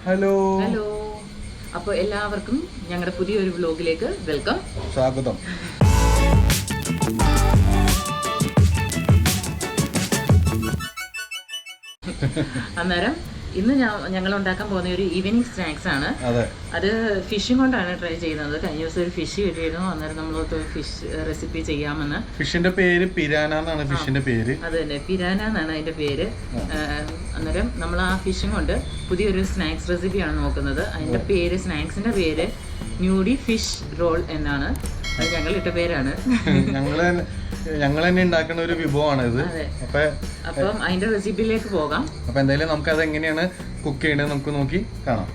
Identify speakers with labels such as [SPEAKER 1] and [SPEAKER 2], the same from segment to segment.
[SPEAKER 1] Hello
[SPEAKER 2] hello. അപ്പോൾ എല്ലാവർക്കും ഞങ്ങളുടെ പുതിയൊരു വ്ലോഗിലേക്ക് വെൽക്കം,
[SPEAKER 1] സ്വാഗതം.
[SPEAKER 2] അന്നേരം ഇന്ന് ഞങ്ങൾ ഉണ്ടാക്കാൻ പോകുന്ന ഒരു ഈവനിങ് സ്നാക്സ് ആണ്. അത് ഫിഷും കൊണ്ടാണ് ട്രൈ ചെയ്യുന്നത്. കഴിഞ്ഞ ദിവസം ഒരു ഫിഷ് കിട്ടിയിരുന്നു. അന്നേരം നമ്മൾ ഫിഷ് റെസിപ്പി ചെയ്യാമെന്ന്.
[SPEAKER 1] ഫിഷിന്റെ പേര് പിരാന എന്നാണ്. ഫിഷിന്റെ പേര്
[SPEAKER 2] അത് തന്നെ, പിരാന എന്നാണ് അതിന്റെ പേര്. അന്നേരം നമ്മൾ ആ ഫിഷും കൊണ്ട് പുതിയൊരു സ്നാക്സ് റെസിപ്പിയാണ് നോക്കുന്നത്. അതിന്റെ പേര്, സ്നാക്സിന്റെ പേര് ന്യൂഡി ഫിഷ് റോൾ എന്നാണ്. അത് ഞങ്ങളിട്ട പേരാണ്.
[SPEAKER 1] ഞങ്ങൾ തന്നെ ഉണ്ടാക്കുന്ന ഒരു വിഭവമാണ് ഇത്.
[SPEAKER 2] അപ്പം അതിന്റെ റെസിപ്പിയിലേക്ക് പോകാം.
[SPEAKER 1] അപ്പൊ എന്തായാലും നമുക്ക് അത് എങ്ങനെയാണ് കുക്ക് ചെയ്യേണ്ടത് നമുക്ക് നോക്കി കാണാം.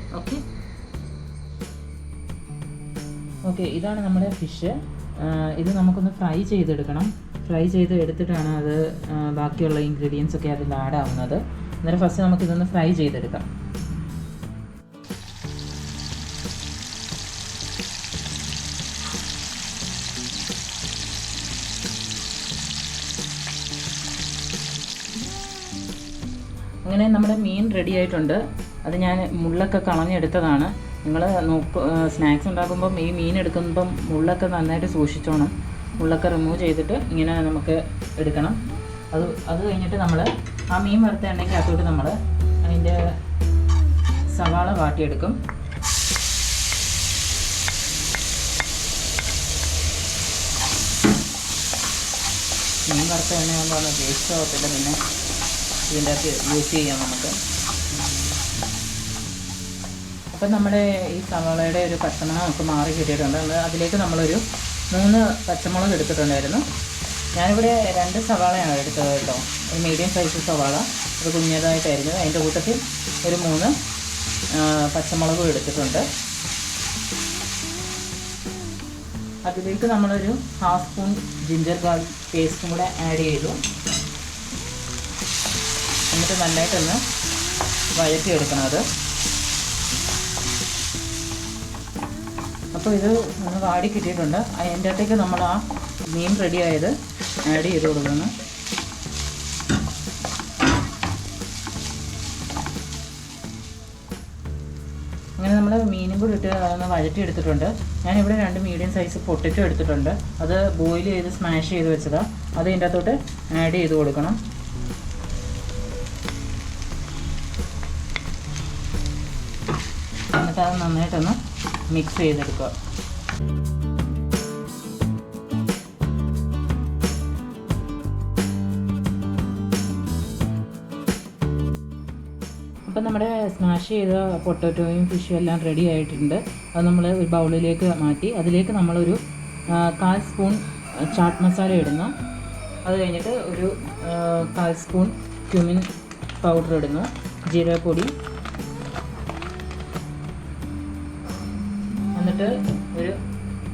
[SPEAKER 2] ഓക്കെ, ഇതാണ് നമ്മുടെ ഫിഷ്. ഇത് നമുക്കൊന്ന് ഫ്രൈ ചെയ്തെടുക്കണം. ഫ്രൈ ചെയ്ത് എടുത്തിട്ടാണ് അത് ബാക്കിയുള്ള ഇൻഗ്രീഡിയൻസ് ഒക്കെ അതിൽ ആഡ് ആവുന്നത്. അന്നേരം ഫസ്റ്റ് നമുക്കിതൊന്ന് ഫ്രൈ ചെയ്തെടുക്കാം. അങ്ങനെ നമ്മുടെ മീൻ റെഡി ആയിട്ടുണ്ട്. അത് ഞാൻ മുള്ളൊക്കെ കളഞ്ഞെടുത്തതാണ്. നിങ്ങൾ സ്നാക്സ് ഉണ്ടാക്കുമ്പം ഈ മീൻ എടുക്കുമ്പം മുള്ളൊക്കെ നന്നായിട്ട് സൂക്ഷിച്ചോണം. മുള്ളൊക്കെ റിമൂവ് ചെയ്തിട്ട് ഇങ്ങനെ നമുക്ക് എടുക്കണം. അത് കഴിഞ്ഞിട്ട് നമ്മൾ ആ മീൻ വറുത്ത എണ്ണയ്ക്ക് അകത്തോട്ട് നമ്മൾ അതിൻ്റെ സവാള വാട്ടിയെടുക്കും. മീൻ വറുത്ത എണ്ണയാകുമ്പോൾ വേസ്റ്റ് ആവത്തില്ല, പിന്നെ ഇതിൻ്റെ അകത്ത് യൂസ് ചെയ്യാം നമുക്ക്. അപ്പം നമ്മുടെ ഈ സവാളയുടെ ഒരു പച്ചമണം നമുക്ക് മാറി കിട്ടിയിട്ടുണ്ട്. അതിലേക്ക് നമ്മളൊരു 3 പച്ചമുളക് എടുത്തിട്ടുണ്ടായിരുന്നു. ഞാനിവിടെ 2 സവാളയാണ് എടുത്തത് കേട്ടോ. ഒരു മീഡിയം സൈസ് സവാള, അത് കുഞ്ഞതായിട്ടായിരുന്നു. അതിൻ്റെ കൂട്ടത്തിൽ ഒരു 3 പച്ചമുളകും എടുത്തിട്ടുണ്ട്. അതിലേക്ക് നമ്മളൊരു 1/2 സ്പൂൺ ജിഞ്ചർ ഗാർലിക് പേസ്റ്റും കൂടെ ആഡ് ചെയ്തു. എന്നിട്ട് നന്നായിട്ടൊന്ന് വഴറ്റിയെടുക്കണം അത്. അപ്പോൾ ഇത് ഒന്ന് വാടി കിട്ടിയിട്ടുണ്ട്. അതിൻ്റെ അകത്തേക്ക് നമ്മൾ ആ മീൻ റെഡിയായത് ആഡ് ചെയ്ത് കൊടുക്കുന്നു. അങ്ങനെ നമ്മൾ മീനും കൂടി ഇട്ട് അതൊന്ന് വഴറ്റിയെടുത്തിട്ടുണ്ട്. ഞാനിവിടെ 2 മീഡിയം സൈസ് പൊട്ടറ്റോ എടുത്തിട്ടുണ്ട്. അത് ബോയിൽ ചെയ്ത് സ്മാഷ് ചെയ്ത് വെച്ചതാണ്. അത് ഇതിൻ്റെ അകത്തോട്ട് ആഡ് ചെയ്ത് കൊടുക്കണം. എന്നിട്ട് അത് നന്നായിട്ടൊന്ന് മിക്സ് ചെയ്തെടുക്കുക. അപ്പം നമ്മുടെ സ്മാഷ് ചെയ്ത പൊട്ടറ്റോയും ഫിഷും എല്ലാം റെഡി ആയിട്ടുണ്ട്. അത് നമ്മൾ ഒരു ബൗളിലേക്ക് മാറ്റി അതിലേക്ക് നമ്മളൊരു 1/4 സ്പൂൺ ചാട്ട് മസാല ഇടുന്നു. അത് കഴിഞ്ഞിട്ട് ഒരു 1/4 സ്പൂൺ ക്യുമിൻ പൗഡർ ഇടുന്നു, ജീരകപ്പൊടി. എന്നിട്ട് ഒരു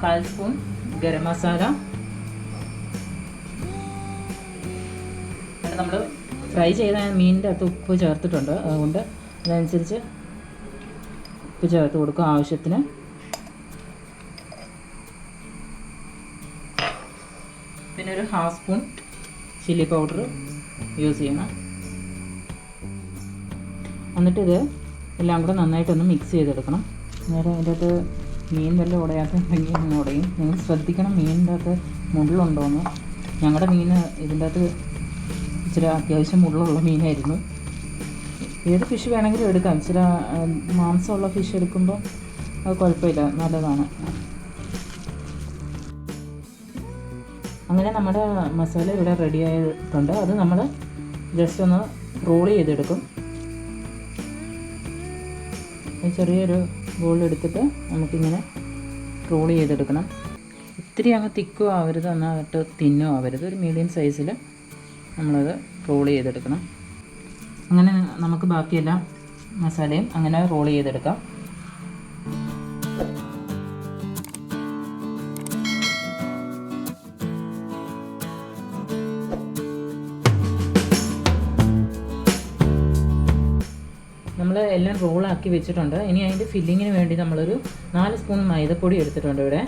[SPEAKER 2] 1/4 സ്പൂൺ ഗരം മസാല. എന്നിട്ട് നമ്മൾ ഫ്രൈ ചെയ്ത മീനിൻ്റെ അകത്ത് ഉപ്പ് ചേർത്തിട്ടുണ്ട്. അതുകൊണ്ട് അതനുസരിച്ച് ഉപ്പ് ചേർത്ത് കൊടുക്കുക ആവശ്യത്തിന്. പിന്നെ ഒരു 1/2 സ്പൂൺ ചില്ലി പൗഡർ യൂസ് ചെയ്യണം. എന്നിട്ടിത് എല്ലാം കൂടെ നന്നായിട്ടൊന്ന് മിക്സ് ചെയ്തെടുക്കണം. നേരെ അതിൻ്റെ അകത്ത് മീൻ വല്ല ഉടയാത്തുണ്ടെങ്കിൽ ഉടയും. നിങ്ങൾ ശ്രദ്ധിക്കണം മീനിൻ്റെ അകത്ത് മുള്ളുണ്ടോയെന്ന്. ഞങ്ങളുടെ മീൻ ഇതിൻ്റെ അകത്ത് ഇച്ചിരി അത്യാവശ്യം മുള്ളുള്ള മീനായിരുന്നു. ഏത് ഫിഷ് വേണമെങ്കിലും എടുക്കാം. ഇച്ചിരി മാംസമുള്ള ഫിഷ് എടുക്കുമ്പോൾ അത് കുഴപ്പമില്ല, നല്ലതാണ്. അങ്ങനെ നമ്മുടെ മസാല ഇവിടെ റെഡി ആയിട്ടുണ്ട്. അത് നമ്മൾ ജസ്റ്റ് ഒന്ന് റോൾ ചെയ്തെടുക്കും. ചെറിയൊരു ബോൾ എടുത്തിട്ട് നമുക്കിങ്ങനെ റോൾ ചെയ്തെടുക്കണം. ഒത്തിരി അങ്ങ് തിക്കും ആവരുത്, എന്നിട്ട് തിന്നും ആവരുത്. ഒരു മീഡിയം സൈസിൽ നമ്മളത് റോൾ ചെയ്തെടുക്കണം. അങ്ങനെ നമുക്ക് ബാക്കിയെല്ലാം മസാലയും അങ്ങനെ റോൾ ചെയ്തെടുക്കാം. നമ്മൾ എല്ലാം റോളാക്കി വെച്ചിട്ടുണ്ട്. ഇനി അതിൻ്റെ ഫില്ലിങ്ങിന് വേണ്ടി നമ്മളൊരു 4 സ്പൂൺ മൈദപ്പൊടി എടുത്തിട്ടുണ്ട്. ഇവിടെ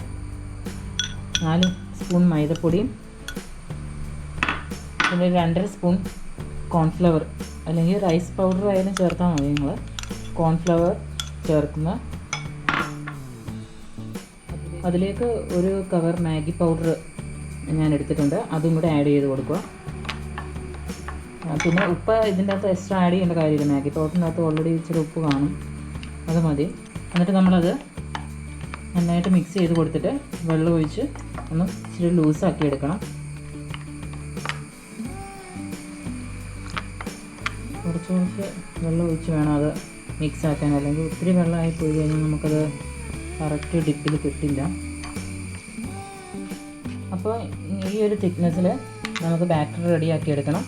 [SPEAKER 2] 4 സ്പൂൺ മൈദപ്പൊടിയും പിന്നെ 2.5 സ്പൂൺ കോൺഫ്ലവർ അല്ലെങ്കിൽ റൈസ് പൗഡർ ആയാലും ചേർത്താൽ മതി. നിങ്ങൾ കോൺഫ്ലവർ ചേർക്കുന്ന അതിലേക്ക് ഒരു കവർ മാഗി പൗഡർ ഞാൻ എടുത്തിട്ടുണ്ട്, അതും കൂടെ ആഡ് ചെയ്ത് കൊടുക്കുക. പിന്നെ ഉപ്പ് ഇതിൻ്റെ അകത്ത് എക്സ്ട്രാ ആഡ് ചെയ്യേണ്ട കാര്യമില്ല, മാഗി പൗഡറിൻ്റെ അകത്ത് ഓൾറെഡി ഇച്ചിരി ഉപ്പ് കാണും, അത് മതി. എന്നിട്ട് നമ്മളത് നന്നായിട്ട് മിക്സ് ചെയ്ത് കൊടുത്തിട്ട് വെള്ളം ഒഴിച്ച് ഒന്ന് ഇച്ചിരി ലൂസാക്കി എടുക്കണം. കുറച്ച് വെള്ളം ഒഴിച്ച് വേണം അത് മിക്സ് ആക്കാൻ, അല്ലെങ്കിൽ ഒത്തിരി വെള്ളമായി പോയി കഴിഞ്ഞാൽ നമുക്കത് കറക്റ്റ് ഡിപ്പിൽ കിട്ടില്ല. അപ്പോൾ ഈ ഒരു തിക്നെസ്സിൽ നമുക്ക് ബാറ്റർ റെഡിയാക്കി എടുക്കണം.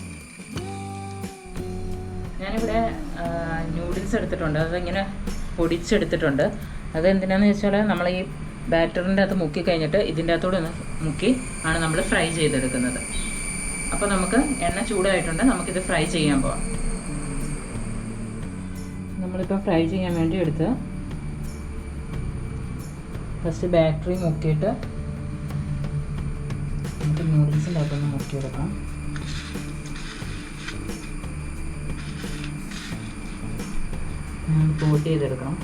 [SPEAKER 2] ഞാനിവിടെ നൂഡിൽസ് എടുത്തിട്ടുണ്ട്, അതിങ്ങനെ പൊടിച്ചെടുത്തിട്ടുണ്ട്. അതെന്തിനാന്ന് വെച്ചാൽ നമ്മൾ ഈ ബാറ്ററിൻ്റെ അകത്ത് മുക്കി കഴിഞ്ഞിട്ട് ഇതിൻ്റെ അകത്തോടെ ഒന്ന് മുക്കി ആണ് നമ്മൾ ഫ്രൈ ചെയ്തെടുക്കുന്നത്. അപ്പോൾ നമുക്ക് എണ്ണ ചൂടായിട്ടുണ്ട്, നമുക്കിത് ഫ്രൈ ചെയ്യാൻ പോകാം. നമ്മളിപ്പോൾ ഫ്രൈ ചെയ്യാൻ വേണ്ടി എടുത്ത് ഫസ്റ്റ് ബാറ്ററി മുക്കിയിട്ട് നമുക്ക് നൂഡിൽസിൻ്റെ അകത്തൊന്ന് മുക്കിയെടുക്കാം. കോട്ട് ചെയ്തെടുക്കണം.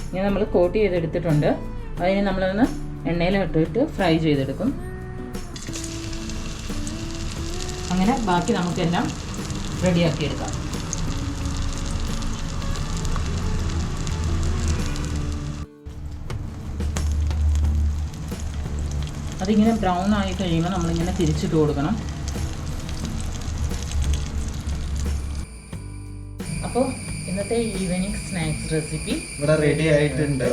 [SPEAKER 2] ഇനി നമ്മൾ കോട്ട് ചെയ്തെടുത്തിട്ടുണ്ട്, അതിന് നമ്മളൊന്ന് എണ്ണയിലിട്ടിട്ട് ഫ്രൈ ചെയ്തെടുക്കും. അങ്ങനെ ബാക്കി നമുക്കെല്ലാം റെഡിയാക്കി എടുക്കാം. അതിങ്ങനെ ബ്രൗൺ ആയി കഴിയുമ്പോൾ നമ്മളിങ്ങനെ തിരിച്ചിട്ട് കൊടുക്കണം. അപ്പോൾ ഇന്നത്തെ ഈവനിങ് സ്നാക്സ് റെസിപ്പി
[SPEAKER 1] ഇവിടെ റെഡി ആയിട്ടുണ്ട്.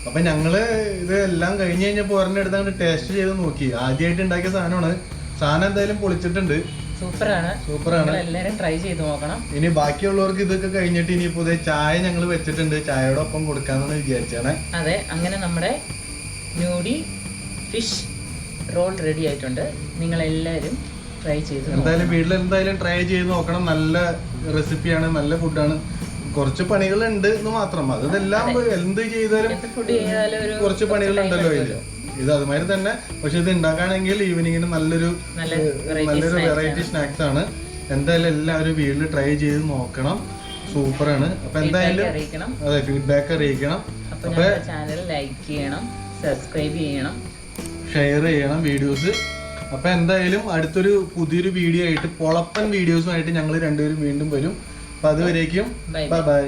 [SPEAKER 1] അപ്പൊ ഞങ്ങള് ഇത് എല്ലാം കഴിഞ്ഞ് കഴിഞ്ഞപ്പോൾ ഒരെണ്ണെടുത്ത് ടേസ്റ്റ് ചെയ്ത് നോക്കി. ആദ്യമായിട്ട് ഉണ്ടാക്കിയ സാധനമാണ്. സാധനം എന്തായാലും പൊളിച്ചിട്ടുണ്ട്, സൂപ്പറാണ്.
[SPEAKER 2] എല്ലാവരും ട്രൈ ചെയ്ത് നോക്കണം.
[SPEAKER 1] ഇനി ബാക്കിയുള്ളവർക്ക് ഇതൊക്കെ കഴിഞ്ഞിട്ട് ഇനിയിപ്പോ ചായ ഞങ്ങൾ വെച്ചിട്ടുണ്ട്, ചായയോടൊപ്പം കൊടുക്കാന്നാണ് വിചാരിച്ചാണ്.
[SPEAKER 2] അതെ, അങ്ങനെ നമ്മുടെ നോഡി ഫിഷ് റോൾ റെഡി ആയിട്ടുണ്ട്. നിങ്ങളെല്ലാവരും ട്രൈ ചെയ്ത്
[SPEAKER 1] എന്തായാലും വീട്ടിലെന്തായാലും ട്രൈ ചെയ്ത് നോക്കണം. നല്ല റെസിപ്പിയാണ്, നല്ല ഫുഡാണ്. കുറച്ച് പണികളുണ്ട് എന്ന് മാത്രം, അതെല്ലാം എന്ത് ചെയ്താലും കുറച്ച് പണികളുണ്ടല്ലോ ഇത് അതുമാതിരി തന്നെ. പക്ഷെ ഇത് ഉണ്ടാക്കുകയാണെങ്കിൽ ഈവനിങ്ങിന് നല്ലൊരു വെറൈറ്റി സ്നാക്സ് ആണ്. എന്തായാലും എല്ലാവരും വീട്ടിൽ ട്രൈ ചെയ്ത് നോക്കണം, സൂപ്പറാണ്. അപ്പൊ എന്തായാലും അതെ ഫീഡ്ബാക്ക് അറിയിക്കണം.
[SPEAKER 2] അപ്പൊ ചാനൽ ലൈക്ക് ചെയ്യണം, സബ്സ്ക്രൈബ് ചെയ്യണം,
[SPEAKER 1] ഷെയർ ചെയ്യണം വീഡിയോസ്. അപ്പൊ എന്തായാലും അടുത്തൊരു പുതിയൊരു വീഡിയോ ആയിട്ട് പൊളപ്പൻ വീഡിയോസുമായിട്ട് ഞങ്ങൾ രണ്ടുപേരും വീണ്ടും വരും. അപ്പൊ അതുവരേക്കും ബൈ ബൈ.